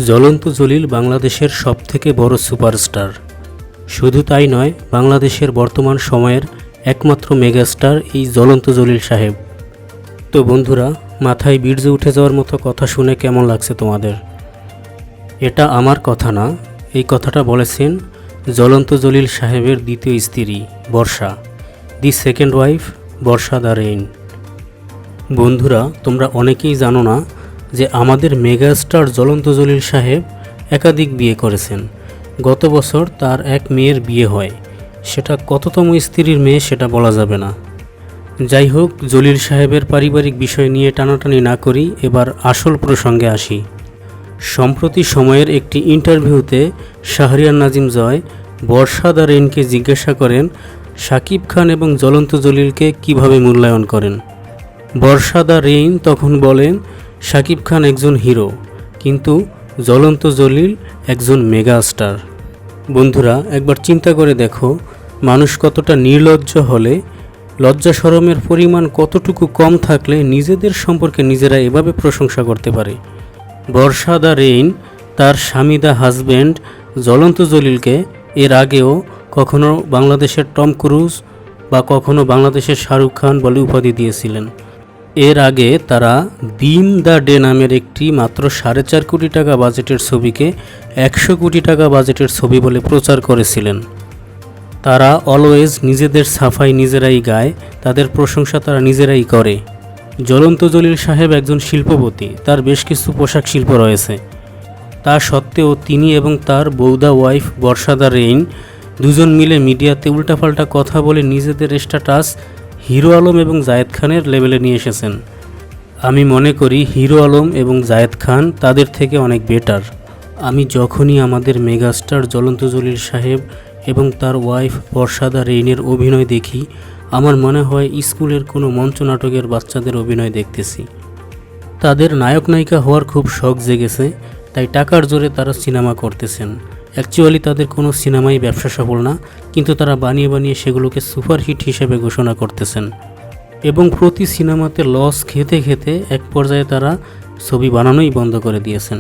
জ্বলন্ত জলিল বাংলাদেশের সবথেকে বড় সুপারস্টার। শুধু তাই নয়, বাংলাদেশের বর্তমান সময়ের একমাত্র মেগাস্টার এই জ্বলন্ত জলিল সাহেব। তো বন্ধুরা, মাথায় বীর্য উঠে যাওয়ার মতো কথা শুনে কেমন লাগছে তোমাদের? এটা আমার কথা না, এই কথাটা বলেছেন জ্বলন্ত জলিল সাহেবের দ্বিতীয় স্ত্রী Barsha, the second wife Barsha the rain. বন্ধুরা, তোমরা অনেকেই জানো না যে আমাদের মেগাস্টার জ্বলন্ত জলিল সাহেব একাধিক বিয়ে করেছেন। গত বছর তার এক মেয়ের বিয়ে হয়, সেটা কততম স্ত্রীর মেয়ে সেটা বলা যাবে না। যাই হোক, জলিল সাহেবের পারিবারিক বিষয় নিয়ে টানাটানি না করি, এবার আসল প্রসঙ্গে আসি। সম্প্রতি সময়ের একটি ইন্টারভিউতে শাহরিয়ার নাজিম জয় বর্ষা দ্য রেইনকে জিজ্ঞাসা করেন শাকিব খান এবং জ্বলন্ত জলিলকে কিভাবে মূল্যায়ন করেন। বর্ষা দ্য রেইন তখন বলেন, শাকিব খান একজন হিরো, কিন্তু জ্বলন্ত জলিল একজন মেগাস্টার। বন্ধুরা, একবার চিন্তা করে দেখো, মানুষ কতটা নির্লজ্জ হলে, লজ্জা শরমের পরিমাণ কতটুকু কম থাকলে নিজেদের সম্পর্কে নিজেরা এভাবে প্রশংসা করতে পারে। বর্ষা দ্য রেইন তার স্বামী দ্য হাজব্যান্ড জ্বলন্ত জলিলকে এর আগেও কখনো বাংলাদেশের টম ক্রুজ বা কখনো বাংলাদেশের শাহরুখ খান বলে উপাধি দিয়েছিলেন। এর আগে তারা বিম দ্য ডে নামের একটি মাত্র 4.5 কোটি টাকা বাজেটের ছবিকে 100 কোটি টাকা বাজেটের ছবি বলে প্রচার করেছিলেন। তারা অলওয়েজ নিজেদের সাফাই নিজেরাই গায়, তাদের প্রশংসা তারা নিজেরাই করে। জ্বলন্ত জলিল সাহেব একজন শিল্পপতি, তার বেশ কিছু পোশাক শিল্প রয়েছে। তা সত্ত্বেও তিনি এবং তার বৌদা ওয়াইফ বর্ষা দ্য রেইন দুজন মিলে মিডিয়াতে উল্টাপাল্টা কথা বলে নিজেদের স্ট্যাটাস হিরো আলম এবং জায়েদ খানের লেভেলে নিয়ে এসেছেন। আমি মনে করি হিরো আলম এবং জায়েদ খান তাদের থেকে অনেক বেটার। আমি যখনই আমাদের মেগাস্টার জ্বলন্ত জলিল সাহেব এবং তার ওয়াইফ বর্ষা দ্য রেইনের অভিনয় দেখি, আমার মনে হয় স্কুলের কোনো মঞ্চনাটকের বাচ্চাদের অভিনয় দেখতেছি। তাদের নায়ক নায়িকা হওয়ার খুব শখ জেগেছে, তাই টাকার জোরে তারা সিনেমা করতেছেন। অ্যাকচুয়ালি তাদের কোনো সিনেমাই ব্যবসা সফল না, কিন্তু তারা বানিয়ে বানিয়ে সেগুলোকে সুপারহিট হিসেবে ঘোষণা করতেছেন এবং প্রতি সিনেমাতে লস খেতে খেতে এক পর্যায়ে তারা ছবি বানানোই বন্ধ করে দিয়েছেন।